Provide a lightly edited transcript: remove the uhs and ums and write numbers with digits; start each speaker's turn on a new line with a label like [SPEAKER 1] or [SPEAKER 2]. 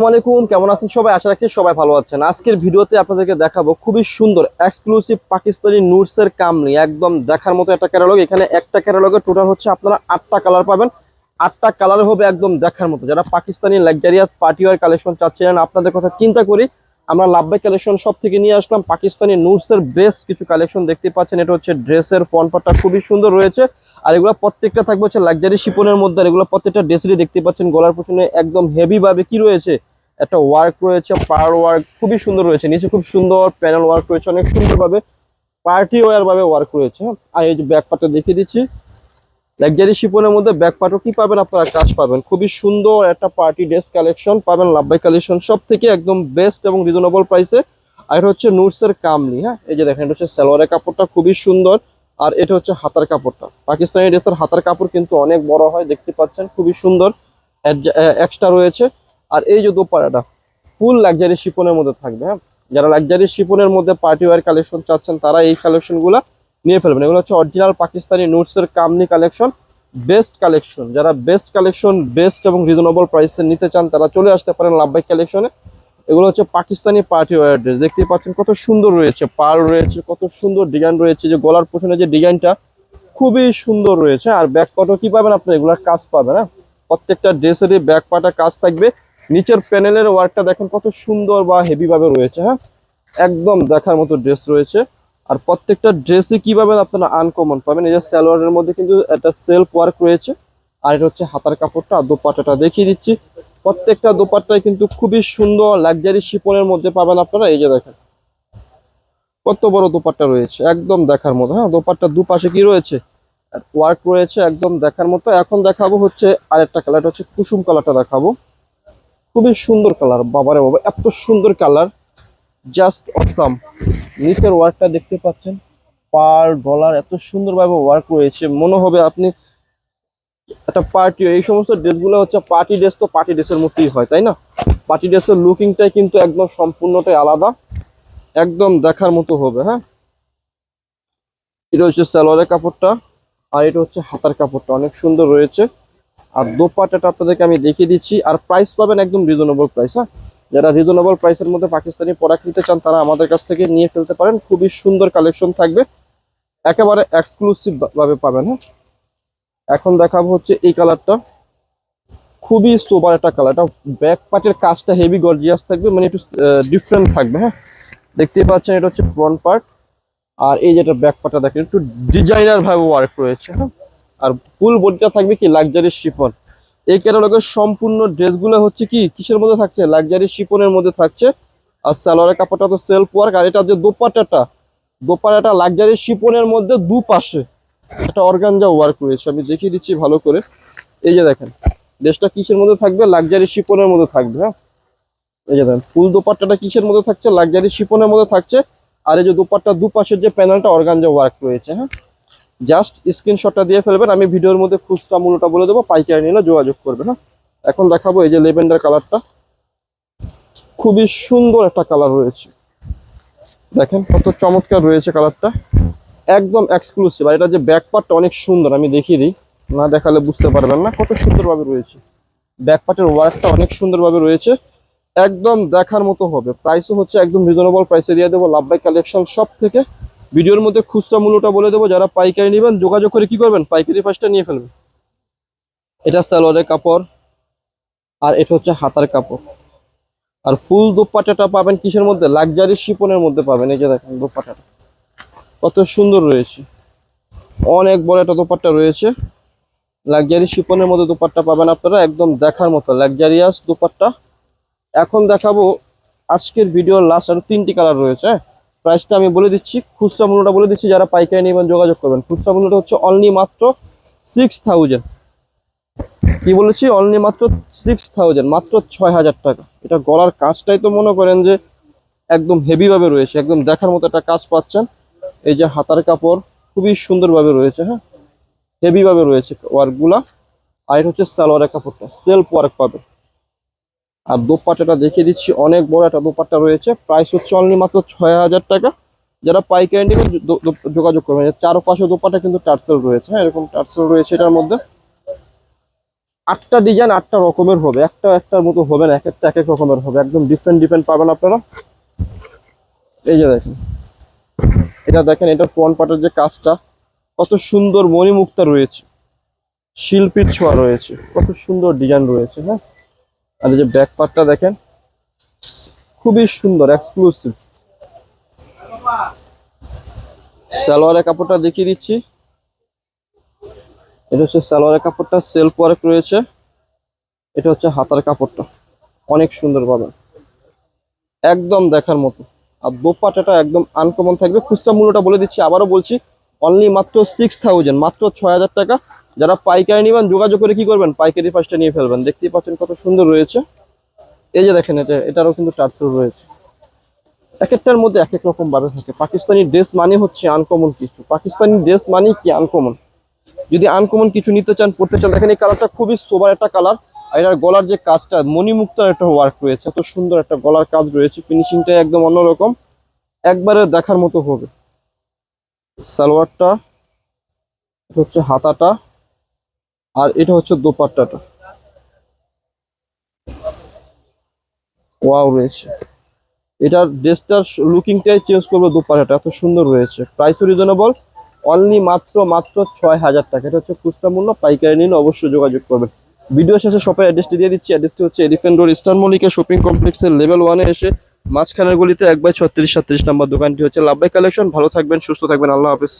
[SPEAKER 1] আসসালামু আলাইকুম, কেমন আছেন সবাই? আশা রাখছি সবাই ভালো আছেন। আজকের ভিডিওতে আপনাদেরকে দেখাবো খুবই সুন্দর এক্সক্লুসিভ পাকিস্তানি নুটসের কামলি, একদম দেখার মতো একটা ক্যাটালগ। এখানে একটা ক্যাটালগে টোটাল হচ্ছে আপনারা 8টা কালার পাবেন। 8টা কালার হবে একদম দেখার মতো। যারা পাকিস্তানি লাক্সারিয়াস পার্টিওয়ার কালেকশন চাচ্ছিলেন, আপনাদের কথা চিন্তা করি আমরা লাভবাই কালেকশন সব থেকে নিয়ে আসলাম পাকিস্তানি নুটসের বেস্ট কিছু কালেকশন। দেখতে পাচ্ছেন এটা হচ্ছে ড্রেসের ফ্রন্টপার্টটা খুবই সুন্দর রয়েছে, আর এগুলো প্রত্যেকটা থাকবে হচ্ছে লাক্সারি শিপনের মধ্যে। আর এগুলো প্রত্যেকটা ড্রেসেরই দেখতে পাচ্ছেন গলার পিছনে একদম হেভি ভাবে কি রয়েছে, একটা ওয়ার্ক রয়েছে, পার ওয়ার্ক খুবই সুন্দর রয়েছে। নিচে খুব সুন্দর প্যানেল ওয়ার্ক রয়েছে, অনেক সুন্দর ভাবে পার্টি ওয়ার ভাবে ওয়ার্ক রয়েছে। আর এই যে ব্যাক পার্টটা দেখিয়ে দিচ্ছি, লাক্সারি শিপনের মধ্যে ব্যাক পার্টও কি পাবেন আপনারা, কাজ পাবেন। খুবই সুন্দর একটা পার্টি ড্রেস কালেকশন পাবেন লাভবাই কালেকশন সব থেকে একদম বেস্ট এবং রিজনেবল প্রাইসে। আর এটা হচ্ছে নুটসের কামলি। হ্যাঁ, এই যে দেখেন এটা হচ্ছে সালোয়ারের কাপড়টা খুবই সুন্দর, আর এটা হচ্ছে হাতার কাপড়টা। পাকিস্তানি ড্রেসের হাতার কাপড় কিন্তু অনেক বড় হয়, দেখতে পাচ্ছেন খুবই সুন্দর এক্সট্রা রয়েছে। আর এই যে দোপাট্টাটা ফুল লাক্সারি শিপনের মধ্যে থাকবে। হ্যাঁ, যারা লাক্সারি শিপনের মধ্যে পার্টি ওয়্যার কালেকশন চাচ্ছেন তারা এই কালেকশনগুলো নিয়ে ফেলবেন। এগুলো হচ্ছে অরিজিনাল পাকিস্তানি নুটসের কামনি কালেকশন, বেস্ট কালেকশন। যারা বেস্ট কালেকশন বেস্ট এবং রিজনেবল প্রাইসে নিতে চান তারা চলে আসতে পারেন লাভবাই কালেকশনে। এগুলো হচ্ছে পাকিস্তানি পার্টি ওয়্যার ড্রেস। দেখতে পাচ্ছেন কত সুন্দর রয়েছে, পার রয়েছে, কত সুন্দর ডিজাইন রয়েছে। যে গলার পেছনে যে ডিজাইনটা খুবই সুন্দর রয়েছে। আর ব্যাক পার্টও কি পাবেন আপনার, এগুলোর কাজ পাবেন। হ্যাঁ, প্রত্যেকটা ড্রেসেরই ব্যাক পার্টে কাজ থাকবে। নিচের প্যানেলের ওয়ার্কটা দেখেন কত সুন্দর বা হেভি ভাবে রয়েছে। হ্যাঁ, একদম দেখার মতো ড্রেস রয়েছে। আর প্রত্যেকটা ড্রেসই কি পাবেন আপনারা, আনকমন পাবেন। এই যে সালোয়ারের মধ্যে কিন্তু একটা সেলফ ওয়ার্ক রয়েছে, আর এটা হচ্ছে হাতার কাপড়টা। আর দোপাট্টাটা দেখিয়ে দিচ্ছি, প্রত্যেকটা দোপাট্টাই কিন্তু খুবই সুন্দর লাক্সারি শিপনের মধ্যে পাবেন আপনারা। এই যে দেখেন কত বড় দোপাট্টা রয়েছে, একদম দেখার মতো। হ্যাঁ, দোপাট্টার দুপাশে কি রয়েছে, ওয়ার্ক রয়েছে, একদম দেখার মতো। এখন দেখাবো হচ্ছে আরেকটা কালার, হচ্ছে কুসুম কালারটা দেখাবো। খুবই সুন্দর কালার, বাবারে বাবা এত সুন্দর কালার, জাস্ট অসাম। নিচের ওয়ার্কটা দেখতে পাচ্ছেন, পার ডলার এত সুন্দরভাবে ওয়ার্ক রয়েছে, মনে হবে আপনি একটা পার্টি। এই সমস্ত ড্রেসগুলো হচ্ছে পার্টি ড্রেস, তো পার্টি ড্রেসের মতোই হয় তাই না? পার্টি ড্রেসের লুকিংটাই কিন্তু একদম সম্পূর্ণটাই আলাদা, একদম দেখার মতো হবে। হ্যাঁ, এটা হচ্ছে সালোয়ারের কাপড়টা, আর এটা হচ্ছে হাতার কাপড়টা, অনেক সুন্দর রয়েছে। আর দোপাট্টাটা আপনাদেরকে আমি দেখিয়ে দিচ্ছি। আর প্রাইস পাবেন একদম রিজনেবল প্রাইস। হ্যাঁ, যারা রিজনেবল প্রাইসের মধ্যে পাকিস্তানি প্রোডাক্ট নিতে চান তারা আমাদের কাছ থেকে নিয়ে ফেলতে পারেন। খুবই সুন্দর কালেকশন থাকবে, একেবারে এক্সক্লুসিভ ভাবে পাবেন। হ্যাঁ, এখন দেখাবো হচ্ছে এই কালারটা, খুবই সোবার একটা কালার। এটা ব্যাক পার্টের কাজটা হেভি গর্জিয়াস থাকবে, মানে একটু ডিফারেন্ট থাকবে। হ্যাঁ, দেখতেই পাচ্ছেন এটা হচ্ছে ফ্রন্ট পার্ট, আর এই যেটা ব্যাক পার্টটা দেখেন একটু ডিজাইনার ভাবে ওয়ার্ক রয়েছে। হ্যাঁ, আর ফুল বডিটা থাকবে কি লাক্সারি শিফন। এই ক্যাটালগের সম্পূর্ণ ড্রেসগুলো হচ্ছে কি কিসের মধ্যে থাকছে, লাক্সারি শিফনের মধ্যে থাকছে। আর সালোয়ারের কাপড়টা তো সেলফ ওয়ার্ক। আর এটা যে দোপাট্টাটা লাক্সারি শিফনের মধ্যে দুপাশে একটা অর্গানজা ওয়ার্ক রয়েছে, আমি দেখিয়ে দিচ্ছি ভালো করে। এই যে দেখেন ড্রেসটা কিসের মধ্যে থাকবে, লাক্সারি শিফনের মধ্যে থাকবে। হ্যাঁ, এই যে দেখেন ফুল দোপাট্টাটা কিসের মধ্যে থাকছে, লাক্সারি শিফনের মধ্যে থাকছে। আর এই যে দোপাট্টা দুপাশের যে প্যানেলটা অর্গানজা ওয়ার্ক রয়েছে। হ্যাঁ, জাস্ট স্ক্রিনশটটা দিয়ে ফেলবেন, আমি ভিডিওর মধ্যে খুচরা মূল্যটা বলে দেবো, পাইকারি নিলে যোগাযোগ করবেন। হ্যাঁ, এখন দেখাবো এই যে লেভেন্ডার কালারটা, খুবই সুন্দর একটা কালার রয়েছে। দেখেন কত চমৎকার রয়েছে কালারটা, একদম এক্সক্লুসিভ। আর এটা যে ব্যাক পার্টটা অনেক সুন্দর, আমি দেখিয়ে দিই, না দেখালে বুঝতে পারবেন না কত সুন্দরভাবে রয়েছে। ব্যাক পার্টের ওয়ার্কটা অনেক সুন্দরভাবে রয়েছে, একদম দেখার মতো হবে। প্রাইসও হচ্ছে একদম রিজনেবল প্রাইসে দিয়ে দেবো লাভবাই কালেকশন সব থেকে। ভিডিওর মধ্যে খুচরা মূল্যটা বলে দেবো, যারা পাইকারি নেবেন যোগাযোগ করে কি করবেন, পাইকারি ফার্স্টটা নিয়ে ফেলবেন। এটা সালোয়ারের কাপড়, আর এটা হচ্ছে হাতার কাপড়। আর ফুল দোপাট্টাটা পাবেন কিসের মধ্যে, লাক্সারি শিপনের মধ্যে পাবেন। এই যে দেখেন দোপাট্টাটা কত সুন্দর রয়েছে, অনেক বড় একটা দোপাট্টা রয়েছে। লাক্সারি শিপনের মধ্যে দোপাট্টা পাবেন আপনারা, একদম দেখার মতো লাক্সারিয়াস দোপাট্টা। এখন দেখাবো আজকের ভিডিওর লাস্ট আরো 3টি কালার রয়েছে। হ্যাঁ, প্রাইসটা আমি বলে দিচ্ছি, খুচরা মূল্যটা বলে দিচ্ছি, যারা পাইকারি নেবেন যোগাযোগ করবেন। খুচরা মূল্যটা হচ্ছে অনলি মাত্র 6000। কি বলেছি, অনলি মাত্র 6000, মাত্র 6000 টাকা। এটা গলার কাজটাই তো মনে করেন যে একদম হেভি ভাবে রয়েছে, একদম দেখার মতো একটা কাজ পাচ্ছেন। এই যে হাতার কাপড় খুবই সুন্দরভাবে রয়েছে। হ্যাঁ, হেভি ভাবে রয়েছে ওয়ার্কগুলা। আর এটা হচ্ছে সালোয়ারের কাপড়টা সেলফ ওয়ার্ক পাবে। আর দোপাট্টাটা দেখিয়ে দিচ্ছি, অনেক বড় একটা দোপাট্টা রয়েছে। প্রাইস হচ্ছে অনলি মাত্র 6000 টাকা। যারা পাইকারি নেবেন যোগাযোগ করবেন। চারপাশে দোপাট্টা কিন্তু টার্সেল রয়েছে। হ্যাঁ, এরকম টার্সেল রয়েছে এটার মধ্যে। আটটা ডিজাইন আটটা রকমের হবে, একটা একটার মতো হবে না, এক একটা এক এক রকমের হবে, একদম ডিফারেন্ট ডিফারেন্ট পাবেন আপনারা। এই যে দেখেন, এটা দেখেন, এটা ফ্রন্ট পার্টের যে কাজটা কত সুন্দর মণিমুক্তা রয়েছে, শিল্পীর ছোঁয়া রয়েছে, কত সুন্দর ডিজাইন রয়েছে। হ্যাঁ, আর এই যে ব্যাক পার্টটা দেখেন, খুবই সুন্দর এক্সক্লুসিভ। সালোয়ারের কাপড়টা দেখিয়ে দিচ্ছি, এটা হচ্ছে সালোয়ারের কাপড়টা, সেলফ ওয়ার্ক রয়েছে। এটা হচ্ছে হাতার কাপড়টা, অনেক সুন্দর পাবেন, একদম দেখার মতো। আর দোপাট্টাটা একদম আনকমন থাকবে। খুচরা মূল্যটা বলে দিচ্ছি, আবারও বলছি, অনলি মাত্র 6000, মাত্র 6000 টাকা। যারা পাইকারি নেবেন যোগাযোগ করে কি করবেন, পাইকারি ফার্স্টে নিয়ে ফেলবেন। দেখতেই পাচ্ছেন কত সুন্দর রয়েছে। এই যে দেখেন, এটারও কিন্তু টার্সেল রয়েছে, এক একটার মধ্যে এক এক রকম ভাবে থাকে। পাকিস্তানি ড্রেস মানে হচ্ছে আনকমন কিছু, পাকিস্তানি ড্রেস মানে কি আনকমন। যদি আনকমন কিছু নিতে চান, পড়তে চান, দেখেন এই কালারটা খুবই সোবার একটা কালার। আর এটার গলার যে কাজটা মণিমুক্তার একটা ওয়ার্ক রয়েছে, এত সুন্দর একটা গলার কাজ রয়েছে, ফিনিশিংটা একদম অন্যরকম, একবারে দেখার মতো হবে। সালোয়ারটা, এটা হচ্ছে হাতাটা, আর এটা হচ্ছে দোপাট্টাটা, ওয়াও রয়েছে। এটার ড্রেসটার লুকিংটাই চেঞ্জ করবে, দোপাট্টাটা এত সুন্দর রয়েছে। প্রাইসও রিজনেবল, অনলি মাত্র মাত্র 6000 টাকা। এটা হচ্ছে খুচরা মূল্য, পাইকারি নিলে অবশ্যই যোগাযোগ করবেন। ভিডিও শেষে শপের অ্যাড্রেসটি দিয়ে দিচ্ছি। অ্যাড্রেসটি হচ্ছে elephant road, eastern Mallika shopping কমপ্লেক্সের লেভেল 1-এ এসে মাঝখানের গলিতে 1/36-37 নম্বর দোকানটি হচ্ছে লাভবাই কালেকশন। ভালো থাকবেন, সুস্থ থাকবেন, আল্লাহ হাফেজ।